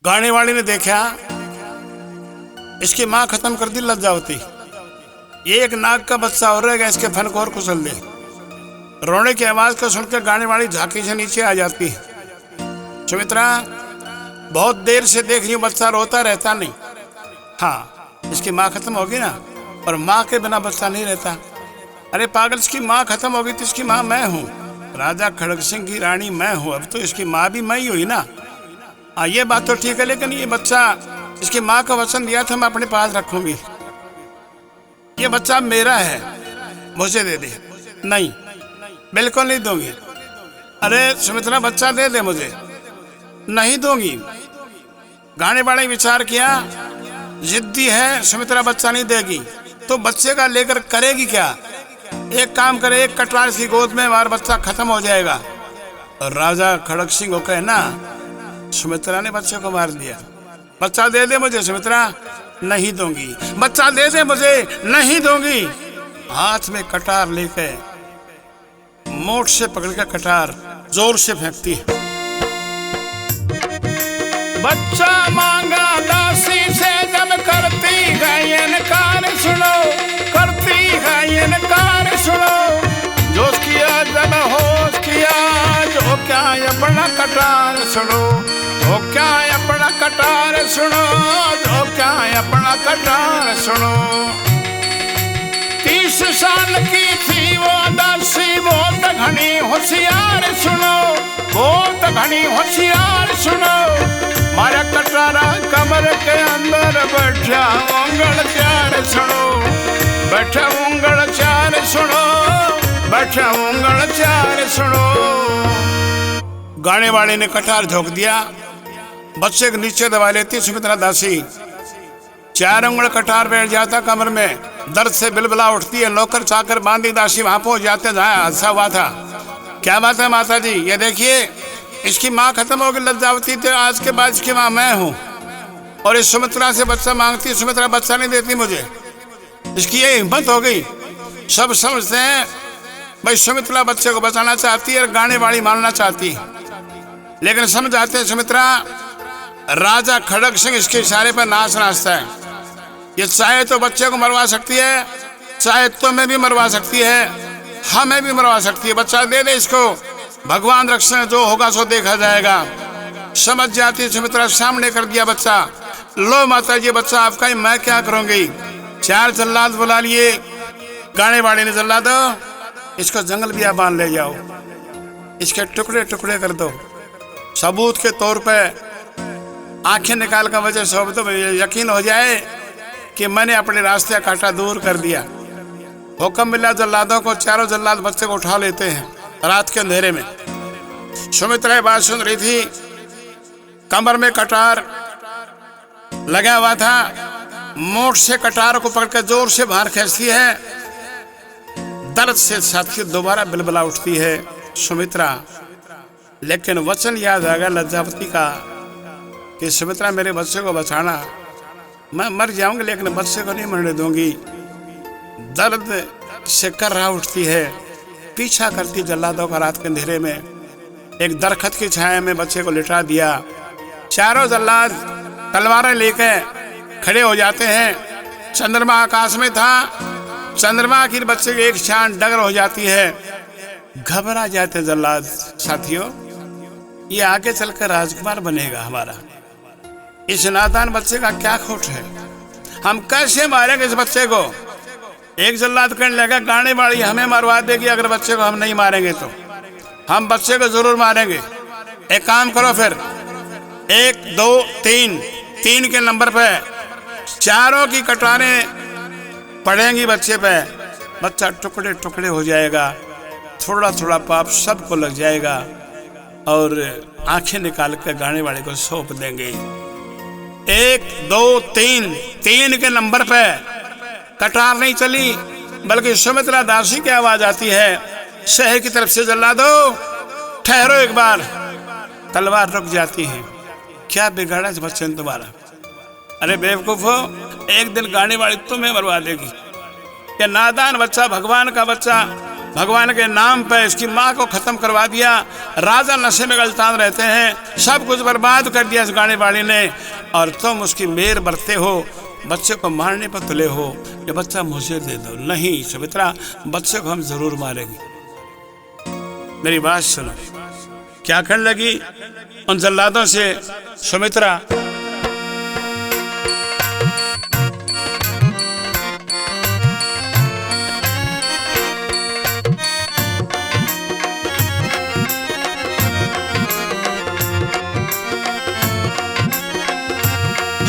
गाने वाले ने देखा इसकी माँ खत्म कर दी लज्जावती। ये एक नाग का बच्चा हो रहेगा, इसके फन को और कुचल दे। रोने की आवाज को सुनकर गाने वाली झांकी से नीचे आ जाती। सुमित्रा बहुत देर से देख रही हूँ, बच्चा रोता रहता नहीं। हाँ, इसकी माँ खत्म होगी ना, और माँ के बिना बच्चा नहीं रहता। अरे पागल, इसकी माँ खत्म होगी तो इसकी माँ मैं हूँ। राजा खड़ग सिंह की रानी मैं हूँ, अब तो इसकी माँ भी मैं ही हुई ना। हाँ, ये बात तो ठीक है, लेकिन ये बच्चा, इसकी माँ का वचन दिया था मैं अपने पास रखूंगी। ये बच्चा मेरा है, मुझे दे दे। नहीं, बिल्कुल नहीं दूंगी। अरे सुमित्रा, बच्चा दे दे मुझे। नहीं दूंगी। गाने वाले विचार किया, जिद्दी है सुमित्रा, बच्चा नहीं देगी तो बच्चे का लेकर करेगी क्या? एक काम करे, एक कटरार की गोद में हमारा बच्चा खत्म हो जाएगा। और राजा खड़ग सिंह को कहे ना, सुमित्रा ने बच्चे को मार दिया। बच्चा दे दे मुझे सुमित्रा। नहीं दूंगी। बच्चा दे दे मुझे। नहीं दूंगी। हाथ में कटार लेकर मोट से पकड़कर कटार जोर से फेंकती है। बच्चा मांगा दासी से जब करती है इनकार सुनो, करती है इनकार सुनो। जोश किया जब होश किया, जो क्या अपना कटार सुनो, जो क्या अपना कटार सुनो, जो क्या अपना कटार सुनो। 30 साल की थी वो दासी, बहुत घनी होशियार सुनो, बहुत घनी होशियार सुनो। मारा कटारा कमर के अंदर बैठा उंगल चार सुनो, बैठा उंगल चार सुनो, बैठा उंगल चार सुनो। गाने वाले ने कटार झोंक दिया, बच्चे के नीचे दबा लेती सुमित्रा दासी। 4 उंगल कटार बैठ जाता कमर में, दर्द से बिलबिला उठती है। नौकर चाकर बांधी दासी वहां पहुंच जाते जहां हादसा हुआ था। क्या बात है माता जी, ये देखिए इसकी माँ खत्म हो गई लज्जावती, तो आज के बाद इसकी माँ मैं हूँ। और इस सुमित्रा से बच्चा मांगती, सुमित्रा बच्चा नहीं देती मुझे। इसकी ये हिम्मत हो गई। सब समझते हैं भाई सुमित्रा बच्चे को बचाना चाहती है और गाने वाली मारना चाहती, लेकिन समझ आते हैं सुमित्रा राजा खड़ग सिंह इसके इशारे पर नाच नाचता है। ये चाहे तो बच्चे को मरवा सकती है, चाहे तुम्हें भी मरवा सकती है, हमें भी मरवा सकती है। बच्चा दे दे इसको, भगवान रक्षण, जो होगा सो देखा जाएगा। समझ जाती सुमित्रा, सामने कर दिया बच्चा। लो माता जी, बच्चा आपका ही, मैं क्या करूंगी। 4 जल्लाद बुला लिए। गाने वाले ने, जल्लादो इसको जंगल बियाबान ले जाओ, इसके टुकड़े टुकड़े कर दो, सबूत के तौर पे आंखें निकाल कर वजह सब तो यकीन हो जाए कि मैंने अपने रास्ते काटा दूर कर दिया। हुक्म मिला जल्लादों को, 4 जल्लाद बच्चे को उठा लेते हैं रात के अंधेरे में। सुमित्रा बात सुन रही थी, कमर में कटार लगा हुआ था। मोट से कटार को पकड़कर जोर से बाहर खींचती है। दर्द से साथी दोबारा बिलबिला उठती है सुमित्रा। लेकिन वचन याद आ गया लज्जावती का कि सुमित्रा मेरे बच्चे को बचाना, मैं मर जाऊंगी लेकिन बच्चे को नहीं मरने दूंगी। दर्द से कर रहा उठती है, पीछा करती जल्लादों का रात के अंधेरे में। एक दरखत की छाया में बच्चे को लिटा दिया। 4 जल्लाद तलवारें लेकर खड़े हो जाते हैं। चंद्रमा आकाश में था, चंद्रमा की बच्चे की एक शान डगर हो जाती है। घबरा जाते जल्लाद, साथियों ये आगे चलकर राजकुमार बनेगा हमारा, इस नादान बच्चे का क्या खोट है, हम कैसे मारेंगे इस बच्चे को। एक जल्लाद कहने लगा, गाने वाली हमें मरवा देगी अगर बच्चे को हम नहीं मारेंगे तो। हम बच्चे को जरूर मारेंगे। एक काम करो फिर, 1 2 3 के नंबर पे 4 की कटारें पड़ेंगी बच्चे पे। बच्चा टुकड़े टुकड़े हो जाएगा, थोड़ा थोड़ा पाप सबको लग जाएगा और आंखें निकाल कर गाने वाले को सौंप देंगे। 1 2 3 के नंबर पे कटार नहीं चली, बल्कि सुमित्रा दासी की आवाज आती है शहर की तरफ से, जल्लादो ठहरो एक बार। तलवार रुक जाती है। क्या बिगाड़ा इस बच्चे ने तुम्हारा? अरे बेवकूफो, एक दिन गाने वाली तुम्हें मरवा देगी। ये नादान बच्चा, भगवान का बच्चा, भगवान के नाम पर इसकी माँ को खत्म करवा दिया। राजा नशे में गलतान रहते हैं, सब कुछ बर्बाद कर दिया इस गाने वाली ने, और तुम उसकी मेर बरते हो, बच्चे को मारने पर तुले हो। ये बच्चा मुझे दे दो। नहीं सुमित्रा, बच्चे को हम जरूर मारेंगे। मेरी बात सुनो। क्या करने लगी उन जल्लादों से सुमित्रा?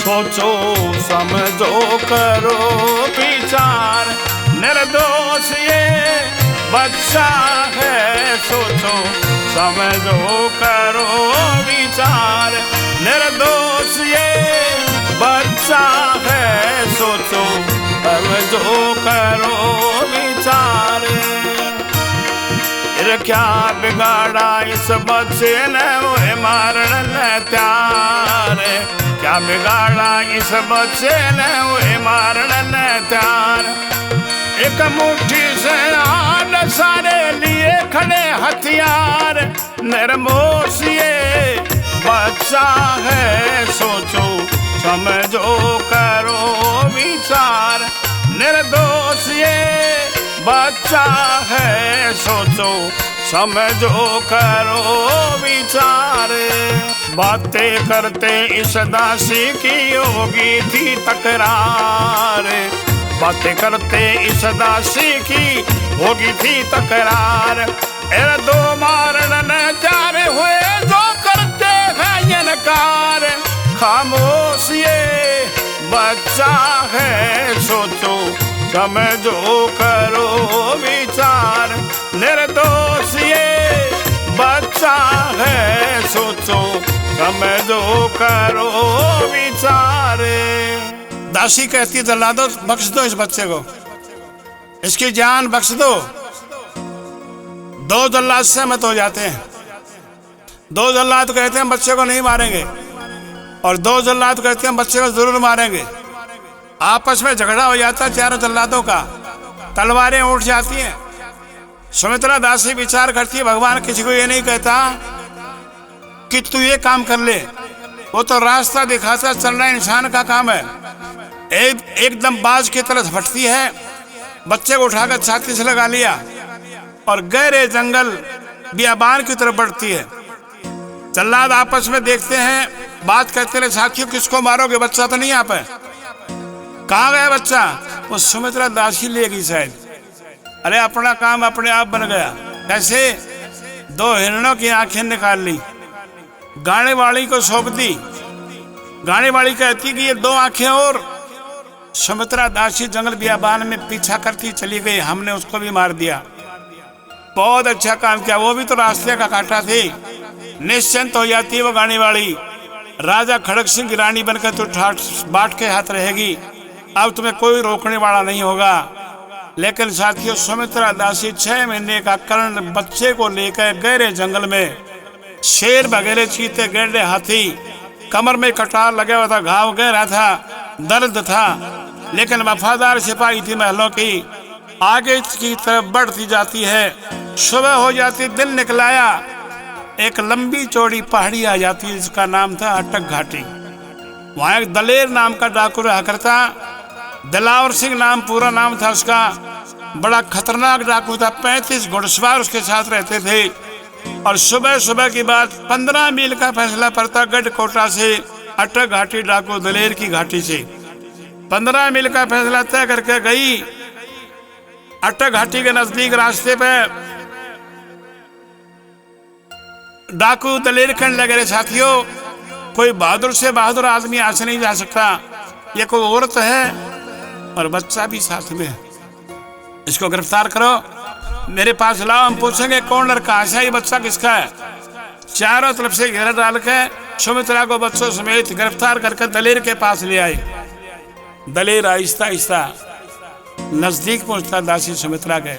सोचो समझो करो विचार, निर्दोष ये बच्चा है। सोचो समझो करो विचार, निर्दोष ये बच्चा है। सोचो समझो करो विचार। फिर क्या बिगाड़ा इस बच्चे ने, वो मारने तैयार। क्या बिगाड़ा इस बच्चे ने, वो मारने तैयार। एक मुट्ठी से आन सारे लिए खड़े हथियार। निर्दोष ये बच्चा है। सोचो समझो करो विचार, निर्दोष ये बच्चा है। सोचो समझो करो विचार। बातें करते इस दासी की होगी थी तकरार। बातें करते इस दासी की होगी थी तकरार। दो मारने जा रहे हुए जो करते हैं इनकार। खामोश ये बच्चा है। सोचो समझो करो विचार, निर्दोष ये बच्चा है। सोचो समझो करो विचार। दासी कहती जल्लादो बख्श दो इस बच्चे को, इसकी जान बख्श दो। दो जल्लाद सहमत हो जाते हैं। दो जल्लाद कहते हैं बच्चे को नहीं मारेंगे, और दो जल्लाद कहते हैं बच्चे को जरूर मारेंगे। आपस में झगड़ा हो जाता है चारों जल्लादों का, तलवारें उठ जाती हैं। सुमित्रा दासी विचार करती है, भगवान किसी को ये नहीं कहता कि तू ये काम कर ले, वो तो रास्ता दिखाता चलना इंसान का काम है। एकदम बाज की तरह झपटती है, बच्चे को उठाकर छाती से लगा लिया और गहरे जंगल बियाबान की तरफ बढ़ती है। जल्लाद आपस में देखते हैं, बात करते रहे, साथियों किसको मारोगे, बच्चा तो नहीं यहाँ पे। कहाँ गया बच्चा? वो सुमित्रा दासी ले गई शायद। अरे अपना काम अपने आप बन गया। कैसे? दो हिरणों की आंखें निकाल ली, गाने वाली को सौंप दी। गाने वाली कहती कि ये दो आंखें और। सुमित्रा दासी जंगल बियाबान में पीछा करती चली गई, हमने उसको भी मार दिया। बहुत अच्छा काम किया, वो भी तो रास्ते का कांटा थी। निश्चिंत हो जाती है वो गाने वाली। राजा खड़ग सिंह की रानी बनकर तो बाट के हाथ रहेगी, अब तुम्हें कोई रोकने वाला नहीं होगा। लेकिन साथियों, सुमित्रा दासी 6 महीने का कर्ण बच्चे को लेकर गहरे जंगल में, शेर बघेरे चीते गैंडे हाथी, कमर में कटार लगा हुआ था, घाव गहरा था, दर्द था, लेकिन वफादार सिपाही थी महलों की। आगे की तरफ बढ़ती जाती है। सुबह हो जाती, दिन निकलाया, एक लंबी चौड़ी पहाड़ी आ जाती है जिसका नाम था अटक घाटी। वहां एक दलेर नाम का डाकू रहा करता। दिलावर सिंह नाम पूरा नाम था उसका। बड़ा खतरनाक डाकू था, 35 घुड़सवार उसके साथ रहते थे। और सुबह सुबह की बात, 15 मील का फैसला पड़ता गढ़कोटा से अटक घाटी डाकू दलेर की घाटी से। 15 मील का फैसला तय करके गई। अटक घाटी के नजदीक रास्ते पे डाकू दलेर कहने लगे, रे साथियों, कोई बहादुर से बहादुर आदमी यहाँ से नहीं जा सकता। ये कोई औरत है और बच्चा भी साथ में है, इसको गिरफ्तार करो, मेरे पास लाओ, हम पूछेंगे कौन लड़का है, ये बच्चा किसका है। चारों तरफ से घेरा डाल के सुमित्रा को बच्चों समेत गिरफ्तार करके दलेर के पास ले आए। दलेर आहिस्ता आहिस्ता नजदीक पहुंचता दासी सुमित्रा के।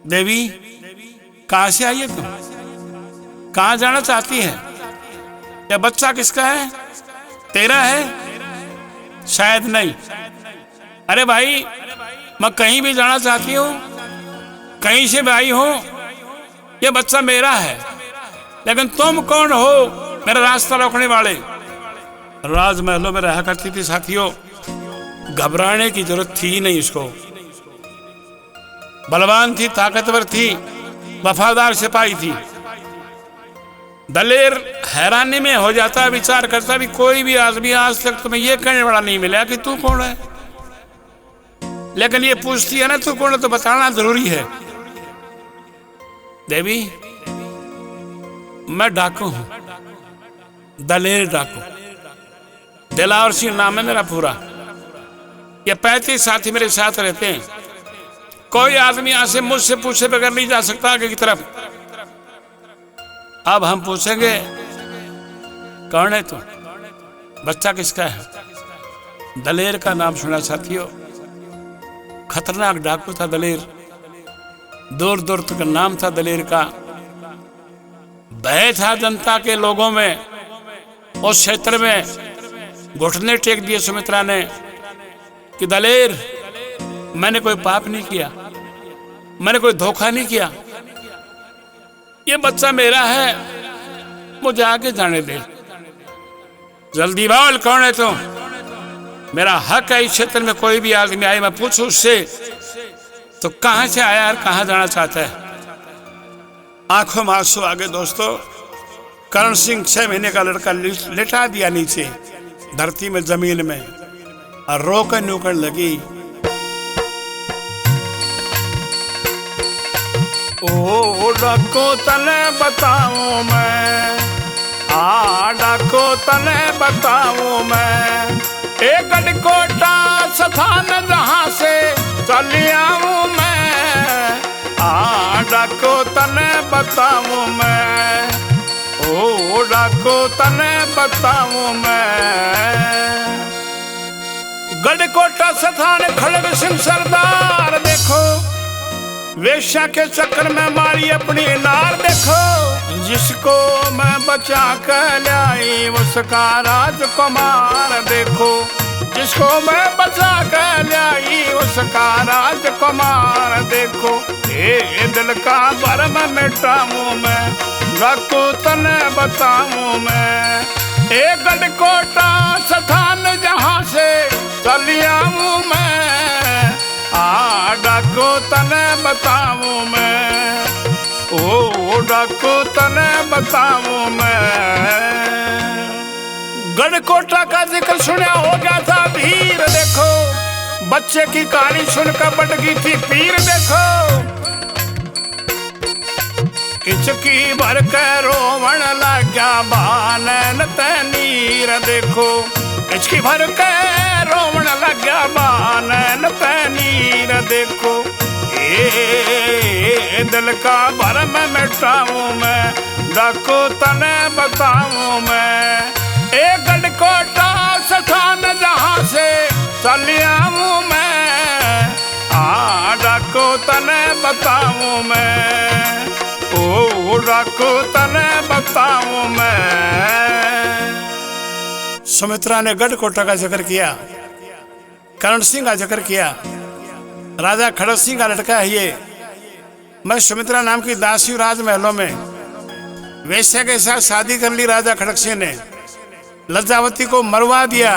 देवी, कहां से आई है तुम? कहां जाना चाहती है? यह बच्चा किसका है? तेरा है? शायद नहीं। अरे भाई, मैं कहीं भी जाना चाहती हूँ, कहीं से भी आई हो, ये बच्चा मेरा है, लेकिन तुम कौन हो मेरा रास्ता रोकने वाले। राजमहलों में रहा करती थी साथियों, घबराने की जरूरत थी नहीं इसको। बलवान थी, ताकतवर थी, वफादार सिपाही थी। दलेर हैरानी में हो जाता, विचार करता भी कोई भी आदमी आज तक तुम्हें यह कहने वाला नहीं मिला कि तू कौन है, लेकिन ये पूछती है ना तू कौन है, तो बताना जरूरी है। देवी, मैं डाकू हूं, दलेर डाकू, दिलावर सिंह नाम है मेरा पूरा। ये 35 साथी मेरे साथ रहते हैं। कोई आदमी यहां से मुझसे पूछे बगैर नहीं जा सकता आगे की तरफ। अब हम पूछेंगे कौन है तू, बच्चा किसका है। दलेर का नाम सुना साथियों, खतरनाक डाकू था दलेर, दूर दूर तक नाम था दलेर का। भय था जनता के लोगों में। उस क्षेत्र में घुटने टेक दिए सुमित्रा ने कि दलेर, मैंने कोई पाप नहीं किया, मैंने कोई धोखा नहीं किया, ये बच्चा मेरा है, मुझे आगे जाने दे। जल्दी बोल कौन है तू, मेरा हक है इस क्षेत्र में कोई भी आदमी आए मैं पूछूं उससे तो कहां से आया और कहां जाना चाहता है। आंखों में आंसू आ गए दोस्तों। करण सिंह 6 महीने का लड़का लेटा दिया नीचे धरती में, जमीन में, और रोकर नूकर लगी। ओ डाको तने बताऊं मैं, आ डाको तने बताऊं मैं, एक गढ़कोटा स्थान जहां से चली आऊं मैं। आ डाको तने बताऊं मैं, ओ डाको तने बताऊं मैं। गढ़कोटा स्थान खड़ग सिंह सरदार देखो, वेश्या के चक्कर में मारी अपनी नार देखो। जिसको मैं बचा कर लाई उसका राजकुमार देखो, जिसको मैं बचा कर लाई उसका राजकुमार देखो। ए दिल का भरम मिटाऊं मैं, डाकू तने बताऊं मैं। ए गढ़कोटा स्थान जहां से चली आऊं मैं। आ डाकू तने बताऊं मैं, ओ डाकू तने बताऊं मैं। गढ़कोटा का जिक्र सुना हो गया था भीर देखो, बच्चे की कहानी सुनकर बट गई थी पीर देखो। इचकी भर के रोवण लाग्या बानन तनीर देखो, इचकी भर के रोवण लाग्या बानन तनीर देखो। ए दिल का भरम मिटाऊं मैं, डाकू तने बताऊं मैं। ए गढ़कोटा स्थान जहां से चली आऊं मैं। आ डाकू तने बताऊं मैं, ओ डाकू तने बताऊं मैं। सुमित्रा ने गढ़कोटा का जिक्र किया, करण सिंह का जिक्र किया। राजा खड़ग सिंह का लड़का है ये। मैं सुमित्रा नाम की दासी हूं राजमहलों में। वेश्या के साथ शादी कर ली राजा खड़ग सिंह ने। लज्जावती को मरवा दिया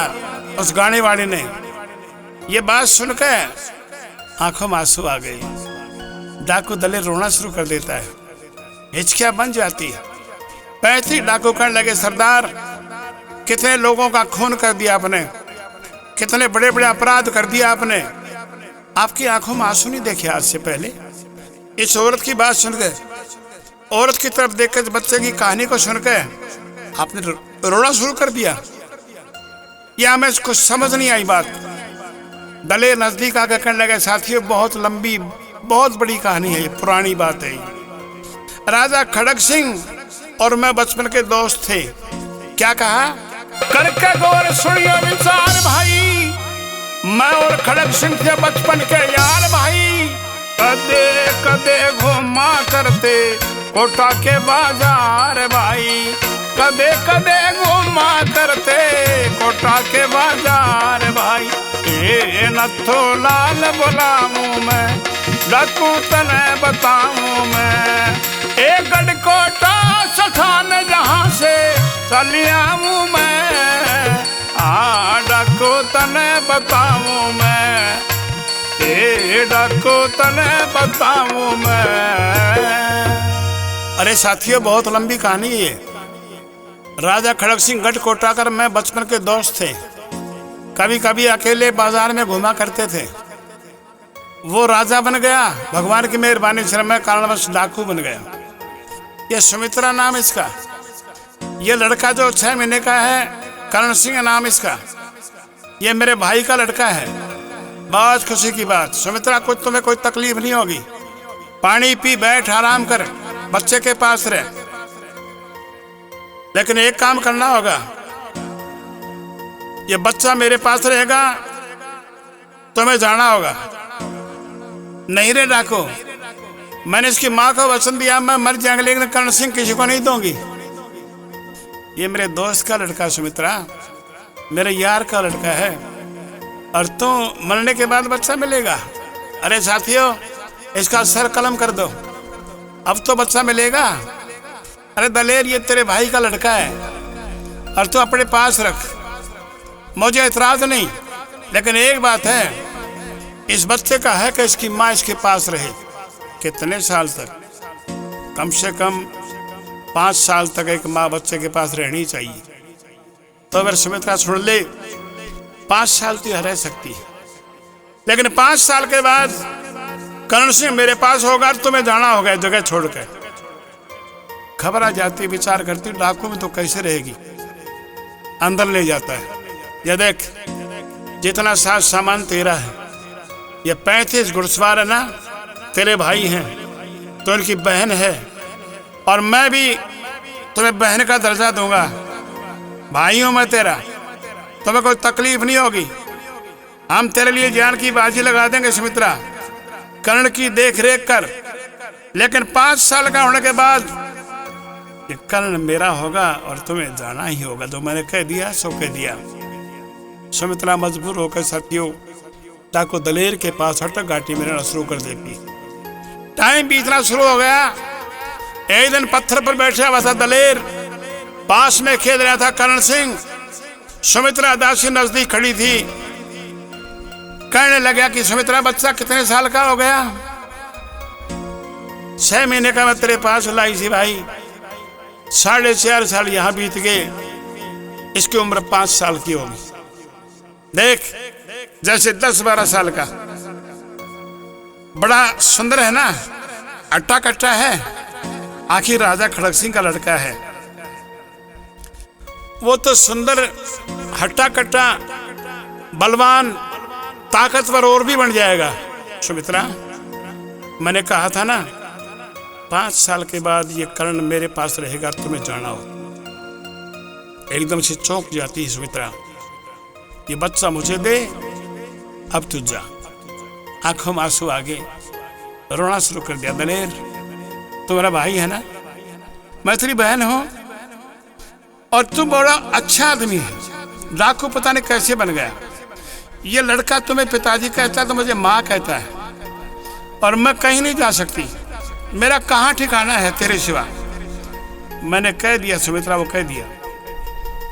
उस गाने वाले ने। ये बात सुनकर आंखों में आंसू आ गई। डाकू दलेर रोना शुरू कर देता है, हिचकियां बन जाती है। 35 डाकू कहने लगे, सरदार कितने लोगों का खून कर दिया आपने, कितने बड़े बड़े अपराध कर दिया आपने, आपकी आंखों में आंसू नहीं देखे आज से पहले। इस औरत की बात सुनकर, औरत की तरफ देखकर, बच्चे की कहानी को सुनकर आपने रोना शुरू कर दिया। या हमें कुछ समझ नहीं आई बात। दलेर नजदीक आकर कहने लगे, साथियों बहुत लंबी बहुत बड़ी कहानी है, पुरानी बात है। राजा खड़ग सिंह और मैं बचपन के दोस्त थे। क्या कहा? करके गौर सुनियो विचार भाई, मैं और खड़ग सिंह थे बचपन के यार भाई। कदे कदे घूमा करते कोटा के बाजार भाई, कदे कदे घूमा करते कोटा के बाजार भाई। ए नथो लाल बुलाऊं मैं, डाकू तने बताऊं मैं, एक गढ़कोटा स्थान जहाँ से चलिया हूँ मैं। डाकू तने बताऊं मैं, डाकू तने बताऊं मैं। अरे साथियों, बहुत लंबी कहानी है। राजा खड़ग सिंह गढ़कोटा कर मैं बचपन के दोस्त थे। कभी कभी अकेले बाजार में घुमा करते थे। वो राजा बन गया, भगवान की मेहरबानी से मैं कारणवश डाकू बन गया। ये सुमित्रा नाम इसका। ये लड़का जो 6 महीने का है, करण सिंह नाम इसका, ये मेरे भाई का लड़का है। बहुत खुशी की बात, सुमित्रा कुछ तुम्हें कोई तकलीफ नहीं होगी। पानी पी, बैठ, आराम कर, बच्चे के पास रह। लेकिन एक काम करना होगा, ये बच्चा मेरे पास रहेगा, तुम्हें जाना होगा। नहीं रे डाकू, मैंने इसकी माँ को वचन दिया मैं मर जाएंगे, लेकिन करण सिंह किसी को नहीं दूंगी। ये मेरे दोस्त का लड़का सुमित्रा, मेरे यार का लड़का है, और तो मरने के बाद बच्चा मिलेगा। अरे साथियों, इसका सर कलम कर दो, अब तो बच्चा मिलेगा। अरे दलेर, ये तेरे भाई का लड़का है और तू अपने पास रख, मुझे इतराज नहीं। लेकिन एक बात है, इस बच्चे का है कि इसकी माँ इसके पास रहे। कितने साल तक? कम से कम 5 साल तक एक माँ बच्चे के पास रहनी चाहिए। तो अगर सुमित्रा सुन ले, 5 साल तो रह सकती है, लेकिन 5 साल के बाद करण सिंह मेरे पास होगा, तुम्हें जाना होगा जगह छोड़कर। खबर आ जाती, विचार करती, डाकू में तो कैसे रहेगी। अंदर ले जाता है, ये देख जितना साज सामान तेरा है, ये 35 घुड़सवार है ना, तेरे भाई हैं, तो इनकी बहन है, और मैं भी तुम्हें बहन का दर्जा दूंगा। भाई हूं मैं तेरा, तुम्हें कोई तकलीफ नहीं होगी। हम तेरे लिए जान की बाजी लगा देंगे सुमित्रा, कर्ण की देख रेख कर। लेकिन 5 साल का होने के बाद ये कर्ण मेरा होगा और तुम्हें जाना ही होगा। जो मैंने कह दिया सो कह दिया। सुमित्रा मजबूर होकर साथियों डाकू दलेर के पास हटक घाटी में रहना शुरू कर देती। टाइम बीतना शुरू हो गया। एक दिन पत्थर पर बैठा हुआ था दलेर, पास में खेल रहा था करण सिंह। सुमित्रा दासी नजदीक खड़ी थी। कहने लगा कि सुमित्रा, बच्चा कितने साल का हो गया? 6 महीने का मैं तेरे पास लाई थी भाई, 4.5 साल यहां बीत गए, इसकी उम्र 5 साल की होगी। देख जैसे 10-12 साल का, बड़ा सुंदर है ना, अट्टा कट्टा है, आखिर राजा खड़ग सिंह का लड़का है। वो तो सुंदर, हट्टा कट्टा, बलवान, ताकतवर और भी बन जाएगा। सुमित्रा, मैंने कहा था ना 5 साल के बाद ये कर्ण मेरे पास रहेगा, तुम्हें जाना हो। एकदम से चौंक जाती है सुमित्रा, ये बच्चा मुझे दे, अब तू जा। आंखों में आंसू आ गए, रोना शुरू कर दिया। दलेर, तू मेरा भाई है ना, मैं तेरी बहन हूं, और तू बड़ा अच्छा आदमी है। डाकू पता नहीं कैसे बन गया। ये लड़का तुम्हें पिताजी कहता है तो मुझे माँ कहता है, और मैं कहीं नहीं जा सकती, मेरा कहाँ ठिकाना है तेरे सिवा। मैंने कह दिया सुमित्रा, वो कह दिया,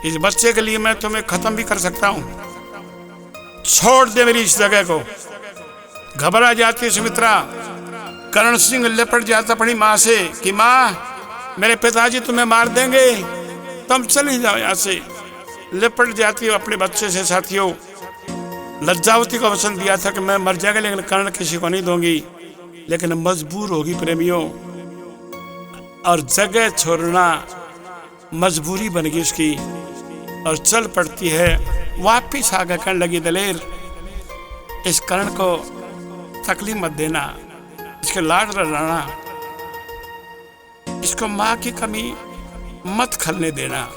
इस बच्चे के लिए मैं तुम्हें खत्म भी कर सकता हूँ, छोड़ दे मेरी इस जगह को। घबरा जाती सुमित्रा। करण सिंह लिपट जाता अपनी माँ से कि माँ, मेरे पिताजी तुम्हें मार देंगे, तुम चली जाओ यहाँ से। लिपट जाती अपने बच्चे से। साथियों, लज्जावती को वचन दिया था कि मैं मर जाएगा, लेकिन कर्ण किसी को नहीं दूंगी। लेकिन मजबूर होगी प्रेमियों, और जगह छोड़ना मजबूरी बन गई उसकी, और चल पड़ती है। वापिस आगे कहने लगी, दलेर, इस कर्ण को तकलीफ मत देना, इसके लाड लड़ाना, इसको माँ की कमी मत खलने देना।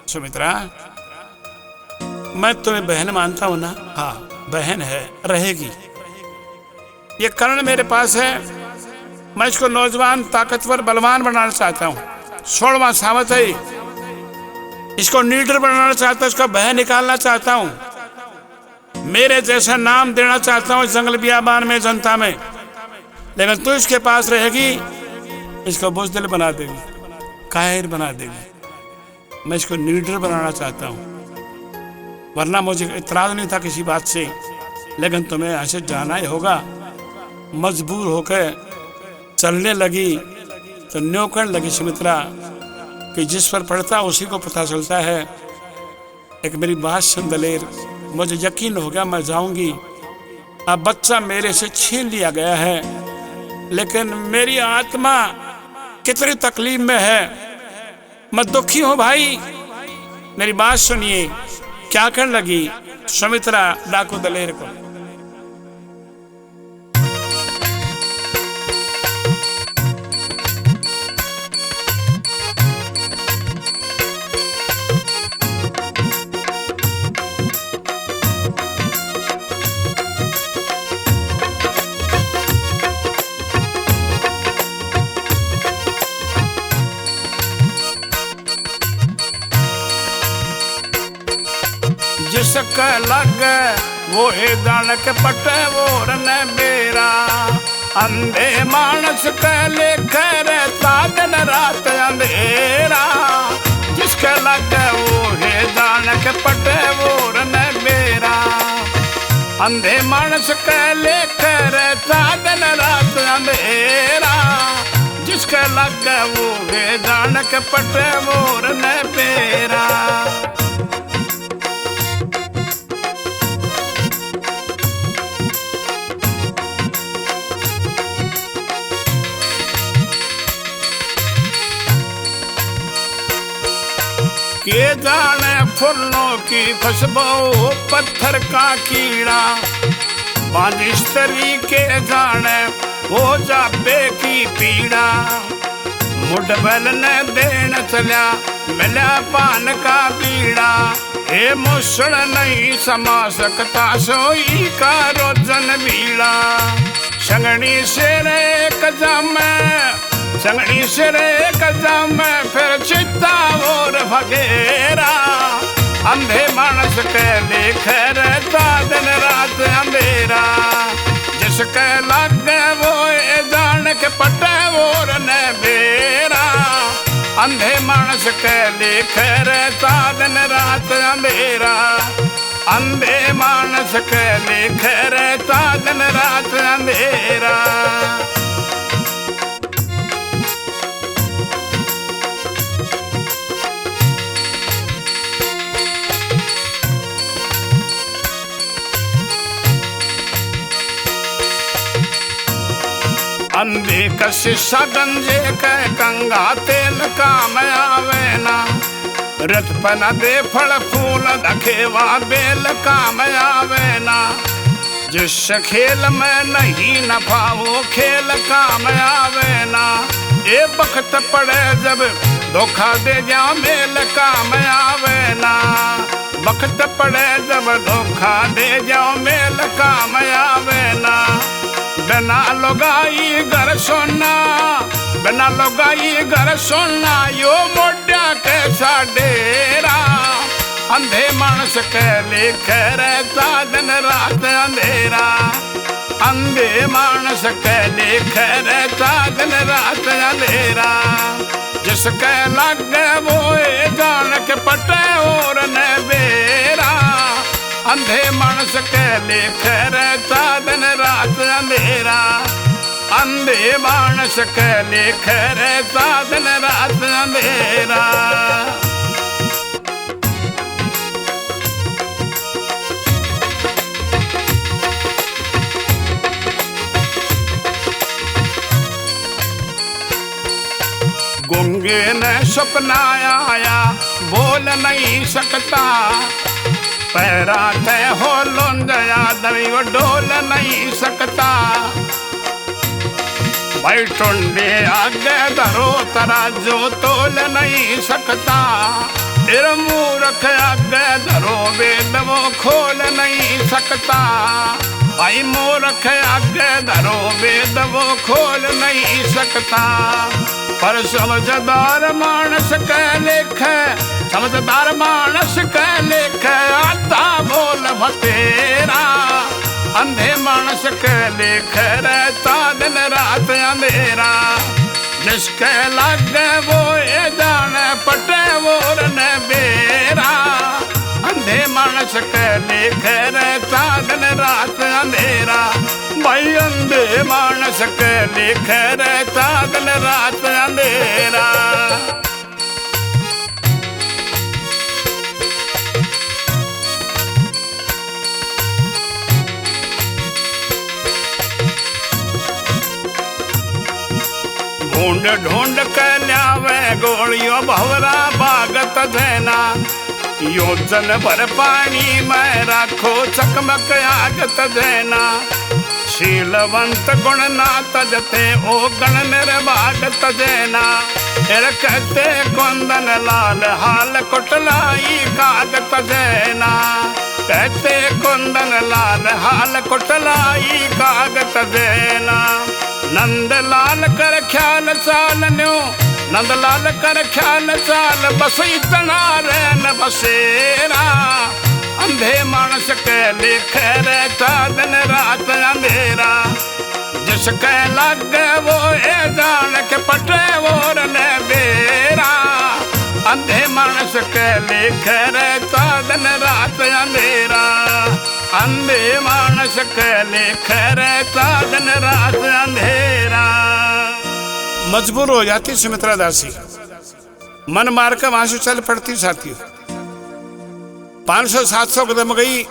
सुमित्रा, मैं तुम्हें बहन मानता हूं ना? हाँ, बहन है, रहेगी। ये कर्ण मेरे पास है, मैं इसको नौजवान, ताकतवर, बलवान बनाना चाहता हूँ। 16वां सावत है, इसको लीडर बनाना चाहता हूँ, इसका बहन निकालना चाहता हूँ, मेरे जैसा नाम देना चाहता हूँ जंगल बियाबान में, जनता में। लेकिन तू इसके पास रहेगी, इसको बुज़दिल बना देगी, कायर बना देगी। मैं इसको लीडर बनाना चाहता हूँ, वरना मुझे इतराज़ नहीं था किसी बात से, लेकिन तुम्हें यहाँ से जाना ही होगा। मजबूर होकर चलने लगी तो न्यों कहने लगी सुमित्रा कि जिस पर पड़ता उसी को पता चलता है। एक मेरी बात सुन दलेर, मुझे यकीन हो गया मैं जाऊंगी। अब बच्चा मेरे से छीन लिया गया है, लेकिन मेरी आत्मा कितनी तकलीफ में है, मैं दुखी हूं भाई। मेरी बात सुनिए। क्या कहने लगी सुमित्रा डाकू दलेर को? जिसका लग वो है दानक पटे वो रन बेरा, अंधे मानस के लेखे रहता दिन रात अंधेरा। जिसका लग वो है दानक पटे वो रन बेरा, अंधे मानस के लेखे रहता दिन रात अंधेरा। जिसका लग वो है दानक पटे वो रन बेरा। के जाने फूलों की खुशबू पत्थर का कीड़ा, बारिश तरीके जाने हो जाबे की पीड़ा। मुडबल ने देन चलिया मिला पान का बीड़ा, हे मुसड़ नहीं समा सकता सोई का रोजन बीड़ा। संगनी से रे कजामे, संगनी से रे कजामे फिर चित्ता और भगेरा। अंधे मानस के लेखे रहता दिन रात अंधेरा। जिसके लगे वो जान के पटे वो न बेरा। अंधे मानस के लेखे रहता दिन रात अंधेरा। अंधे मानस के लेखे रहता दिन रात अंधेरा। अंधे कशिशा गंजे के कंगा तेल काम आवे ना। रथ पना दे फल फूल दखेवा बेल काम आवे ना। जिस खेल में नहीं नफा वो खेल काम आवे ना। ये वक्त पड़े जब धोखा दे जा मेल काम आवे ना। वक्त पड़े जब धोखा दे जाओ मेल काम आवे ना। बिना लोगाई घर सोना, बिना लोगाई घर सोना यो मोटा कैसा डेरा। अंधे मानस के लेखे रहता दिन रात अंधेरा। अंधे मानस के लेखे रहता दिन रात अंधेरा। जिसके लगे वो जान के पटे और न बेरा। अंधे मानस के लेखे रहता दिन रात अंधेरा। अंधे मानस के लेखे रहता दिन रात अंधेरा। गूंगे ने सपना आया बोल नहीं सकता। पैरा तय हो लोंदया दवी वो डोल नहीं सकता। भाई टोंडे आगे धरो तराजू तोल नहीं सकता। फिर मूर्ख आगे धरो वेद वो खोल नहीं सकता। भाई मूर्ख आगे धरो वेद वो खोल नहीं सकता। पर समझदार मानस के लेखे, समझदार मानस के लेखे आता बोल भतेरा। अंधे मानस के लेख रहता दिन रात अंधेरा, जिसके लागे वो ये जाने पटे वो न बेरा। अंधे मानस के लेख रहता दिन रात अंधेरा, भाई अंधे मानस के लेख रहता दिन रात अंधेरा। ढूंढ ढूंढ के ल्यावे गोलियों भवरा भागत देना, योजन भर पानी में राखो चकमक आगत देना। शीलवंत गुण ना तजते ओ गण निर्भागत देना, कहते कुंदन लाल हाल कुटलाई कागत देना। कहते कुंदन लाल हाल कुटलाई कागत देना। नंद लाल कर ख्याल चाल न्यो, नंद लाल कर ख्याल चाल बस इतना रहन बसेरा। अंधे मानस के लेख रहता दिन रात अंधेरा, जिसके लगे वो ये जान के पटे वो न बेरा। अंधे मानस के लेख रहता दिन रात अंधेरा, अंधे मानस के लेख रहता दिन रात अंधेरा। मजबूर हो जाती सुमित्रा दासी, मन मार कर वहां से चल पड़ती साथियों। 500-700 कदम गई,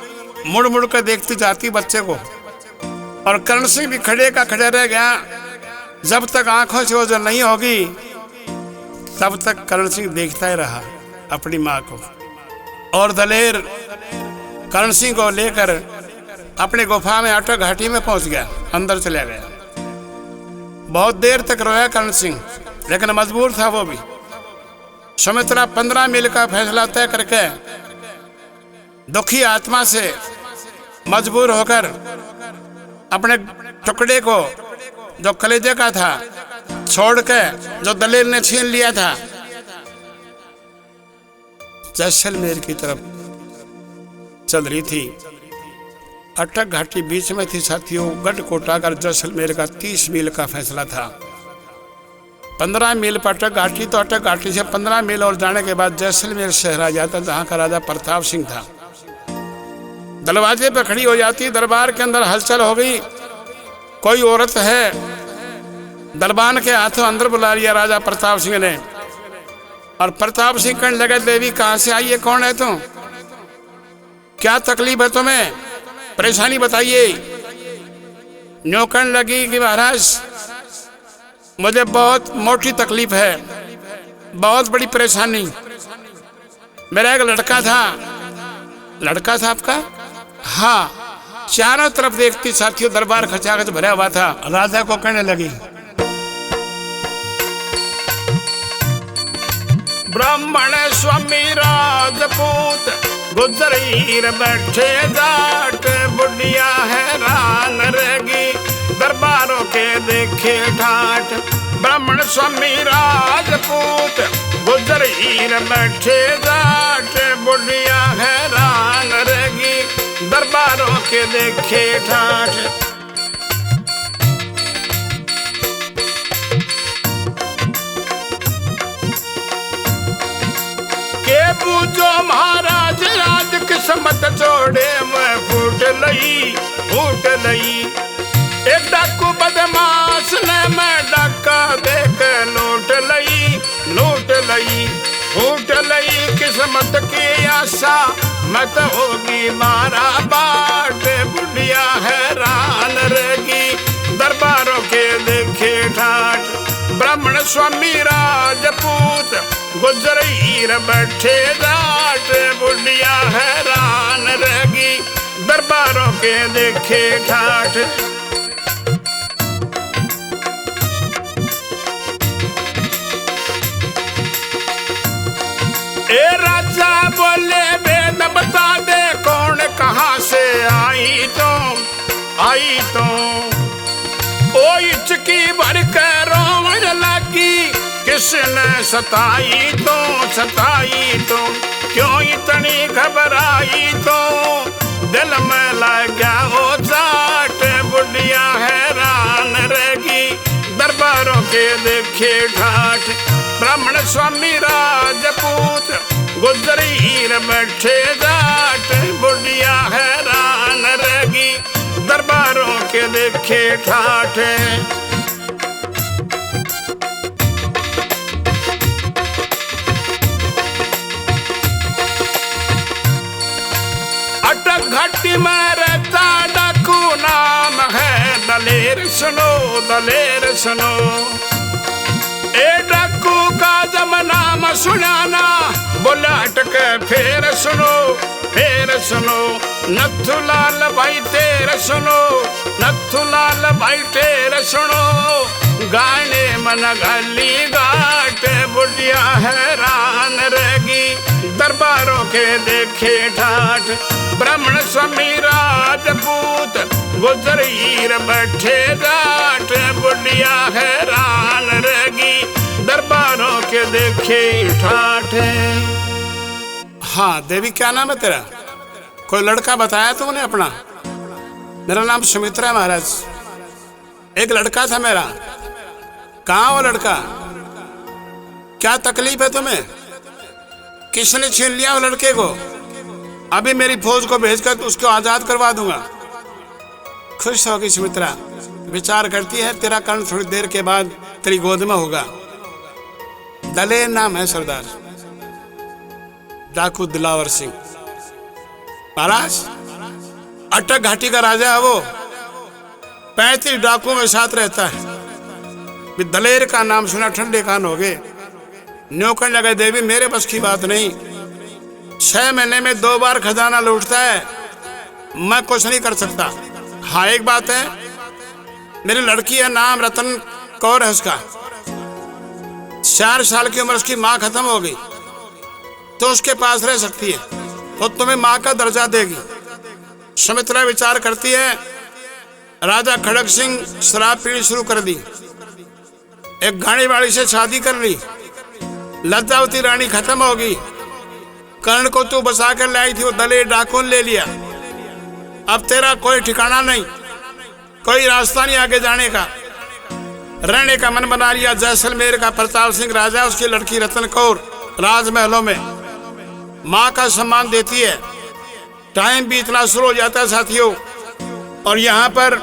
मुड़ मुड़ कर देखती जाती बच्चे को, और कर्ण सिंह भी खड़े का खड़े रह गया। जब तक आंखों से ओझल नहीं होगी तब तक कर्ण सिंह देखता ही रहा अपनी माँ को। और दलेर कर्ण सिंह को लेकर अपने गुफा में अटक घाटी में पहुंच गया, अंदर चला गया। बहुत देर तक रोया कर्ण सिंह, लेकिन मजबूर था वो भी। सुमित्रा 15 मील का फैसला तय करके दुखी आत्मा से मजबूर होकर अपने टुकड़े को जो कलेजे का था छोड़ के, जो दलेर ने छीन लिया था, जैसलमेर की तरफ चल रही थी। अटक घाटी बीच में थी साथियों। गढ़कोटा का जैसलमेर का 30 मील का फैसला था। 15 मील पर अटक घाटी, तो अटक घाटी से 15 मील और जाने के बाद जैसलमेर शहर आ जाता, जहाँ का राजा प्रताप सिंह था। दरवाजे पर खड़ी हो जाती, दरबार के अंदर हलचल हो गई। कोई औरत है, दरबान के हाथों अंदर बुला लिया राजा प्रताप सिंह ने। और प्रताप सिंह कहने लगे, देवी कहाँ से आई है, कौन है तुम, क्या तकलीफ है तुम्हें, परेशानी बताइए। न्यों कहने लगी कि महाराज मुझे बहुत मोटी तकलीफ है, बहुत बड़ी परेशानी। मेरा एक लड़का था। लड़का था आपका? हाँ। चारों तरफ देखती साथियों, दरबार खचाखच भरा हुआ था। राजा को कहने लगी, ब्राह्मण स्वामी राजपूत गुजरीर बैठे जाट, बुढ़िया हैरान रहेगी दरबारों के देखे ठाठ। ब्राह्मण स्वामी राजपूत गुजरीर बैठे जाट, बुढ़िया हैरान रहेगी दरबारों के देखे ठाठ। पूजो महाराज आज किस्मत जोड़े में फूट लई। एक डाकू बदमाश ने मैं डाका देख लूट लई। फूट लई किस्मत की आशा मत होगी मारा बाट, बुढ़िया हैरान रहेगी दरबारों के देखे ठाठ। ब्राह्मण स्वामी राजपूत गुजरीर बैठे जाट, बुढ़िया हैरान रहेगी दरबारों के देखे ठाठ। ए राजा बोले वेद बता दे कौन कहाँ से आई तो ओ इचकी भर के रोवन लगी, किसने सताई तो क्यों इतनी घबराई तो, दिल में लग गया ओ जा के देखे ठाठ। ब्राह्मण स्वामी राजपूत गुजरीर बैठे जाट। बुढ़िया हैरान रहेगी दरबारों के देखे ठाठ। अटक घाटी में रहता डाकू नाम है दलेर सुनो दलेर सुनो। ए डाकू का जब नाम सुनाना बोला अटक फिर सुनो नथुलाल भाई तेरे सुनो नथुलाल भाई तेरे सुनो। गाने मन गली घाट बुढ़िया हैरान रहेगी दरबारों के देखे ठाठ। ब्राह्मण स्वामी राजपूत गुजरीर बैठे जाट। बुढ़िया हैरान रहेगी दरबारों के देखे ठाठ। हाँ देवी, क्या नाम है तेरा? कोई लड़का बताया तुमने अपना? मेरा नाम सुमित्रा है महाराज। एक लड़का था मेरा। कहाँ वो लड़का? क्या तकलीफ है तुम्हें? किसने छीन लिया वो लड़के को? अभी मेरी फौज को भेजकर उसको आजाद करवा दूंगा। खुश होगी सुमित्रा, विचार करती है तेरा कर्ण थोड़ी देर के बाद तेरी गोद में होगा। दलेर नाम है सरदार, डाकू दिलावर सिंह। महाराज अटक घाटी का राजा है वो। 35 डाकुओं में साथ रहता है। दलेर का नाम सुना ठंडे कान हो गए। न्योकन लगे देवी मेरे बस की बात नहीं। 6 महीने में 2 बार खजाना लूटता है, मैं कुछ नहीं कर सकता। हाँ एक बात है, मेरी लड़की है, नाम रतन कौर है उसका। 4 साल की उम्र उसकी माँ खत्म हो गई तो उसके पास रह सकती है, तो तुम्हें माँ का दर्जा देगी। सुमित्रा विचार करती है। राजा खड़ग सिंह शराब पीनी शुरू कर दी, एक घाणी वाली से शादी कर ली। लज्जावती रानी खत्म हो गई। कर्ण को तू बसा कर लाई थी, वो दलेर डाकू ले लिया। अब तेरा कोई ठिकाना नहीं, कोई रास्ता नहीं आगे जाने का। रहने का मन बना लिया जैसलमेर का प्रताप सिंह राजा, उसकी लड़की रतन कौर राजमहलों में माँ का सम्मान देती है। टाइम भी इतना शुरू हो जाता है साथियों, और यहाँ पर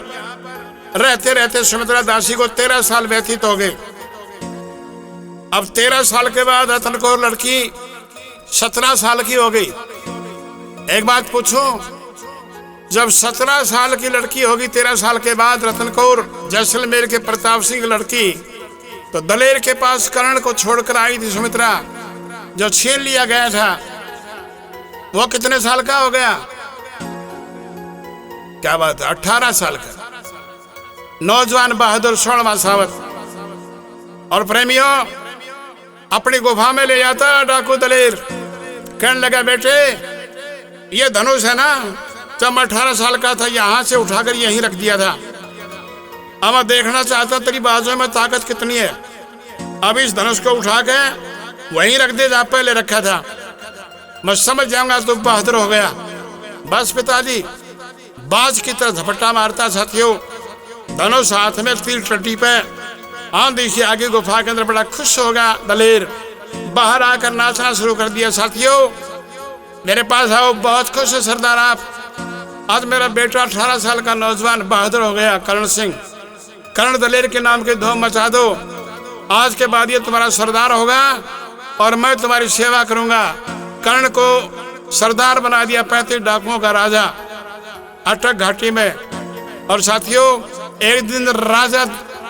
रहते रहते सुमित्रा दासी को 13 साल व्यतीत हो गए। अब 13 साल के बाद रतन कौर लड़की 17 साल की हो गई। एक बात पूछूं, जब 17 साल की लड़की होगी 13 साल के बाद रतन कौर जैसलमेर के प्रताप सिंह लड़की, तो दलेर के पास कर्ण को छोड़कर आई थी सुमित्रा, जो छीन लिया गया था। वो कितने साल का हो गया? क्या बात है, 18 साल का नौजवान बहादुर 16वां सावत। और प्रेमियों, अपनी गुफा में ले जाता डाकू दलेर। कहने लगा बेटे ये धनुष है ना, जब मैं 18 साल का था यहाँ से उठाकर यहीं रख दिया था। अब मैं देखना चाहता तेरी बाजू में ताकत कितनी है। अब इस धनुष को उठा के वहीं रख दे जहाँ पहले रखा था, मैं समझ जाऊंगा तू बहादुर हो गया। बस पिताजी बाज की तरह झपट्टा मारता साथियों, धनुष हाथ में, तीर टट्टी पे। आंधी से आगे गुफा के अंदर बड़ा खुश हो गया दलेर। बाहर आकर नाचना शुरू कर दिया। साथियों मेरे पास आओ, बहुत खुश है सरदार आप। आज मेरा बेटा 18 साल का नौजवान बहादुर हो गया, कर्ण सिंह। कर्ण दलेर के नाम की धूम मचा दो। आज के बाद ये तुम्हारा सरदार होगा और मैं तुम्हारी सेवा करूंगा। कर्ण को सरदार बना दिया 35 डाकुओं का राजा अटक घाटी में। और साथियों एक दिन राजा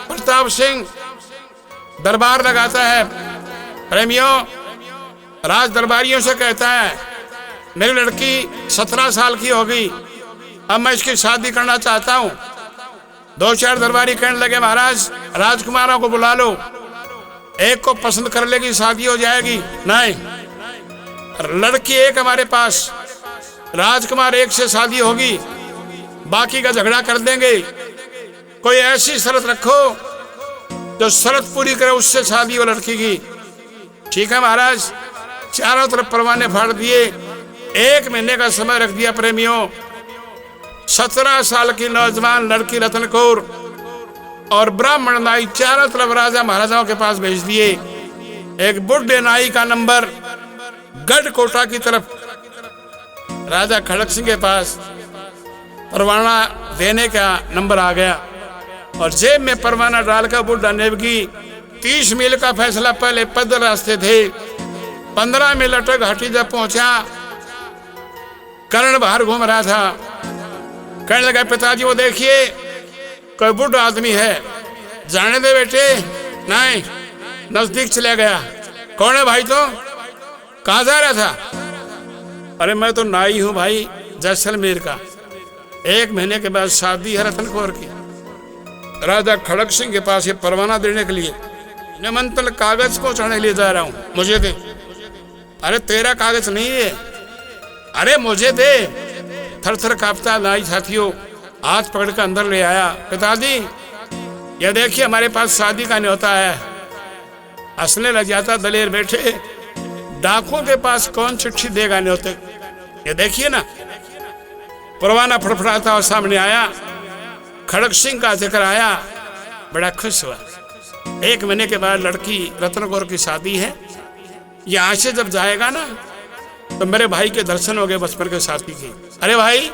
प्रताप सिंह दरबार लगाता है। प्रेमियों, राज दरबारियों से कहता है मेरी लड़की 17 साल की हो गई, अब मैं इसकी शादी करना चाहता हूँ। 2-4 दरबारी कहने लगे महाराज राजकुमारों को बुला लो, एक को पसंद कर लेगी शादी हो जाएगी। नहीं, लड़की एक हमारे पास, राजकुमार एक से शादी होगी, बाकी का झगड़ा कर देंगे। कोई ऐसी शर्त रखो जो शर्त पूरी करे, उससे शादी हो लड़की की। ठीक है महाराज। चारों तरफ परवाने फाड़ दिए। 1 महीने का समय रख दिया। प्रेमियों 17 साल की नौजवान लड़की रतन कौर और ब्राह्मण नाई चारों तरफ राजा महाराजाओं के पास भेज दिए। एक बुढ़े नाई का नंबर गढ़कोटा की तरफ राजा खड़क सिंह के पास परवाना देने का नंबर आ गया और जेब में परवाना डालकर बुढ़ा नेवगी 30 मील का फैसला पहले पैदल रास्ते थे। 15 मील अटक हटी जब पहुंचा, कर्ण बाहर घूम रहा था। कहने लगा पिताजी वो देखिए कोई बुढ़ा आदमी है, जाने दे बेटे। नहीं, नजदीक चला गया। कौन है भाई? तो कहाँ जा रहा था? अरे मैं तो नाई हूँ भाई, जैसलमेर का। 1 महीने के बाद शादी है रतन कौर की। राजा खड़क सिंह के पास ये परवाना देने के लिए निमंत्रण कागज पहुंचाने के लिए जा रहा हूँ, मुझे दे। अरे तेरा कागज नहीं है, अरे मुझे दे। थर थर कांपता नाई साथियों हाथ पकड़ कर अंदर ले आया। पिताजी ये देखिए हमारे पास शादी का न्योता है। हंसने लग जाता दलेर बेटे, डाकुओं के पास कौन चिट्ठी देगा न्योते? ये देखिए ना। परवाना फड़फड़ाता और सामने आया। खड़क सिंह का जिक्र आया, बड़ा खुश हुआ। 1 महीने के बाद लड़की रतन कौर की शादी है। यहाँ से जब जाएगा ना तो मेरे भाई के दर्शन हो गए बचपन के साथी के। अरे भाई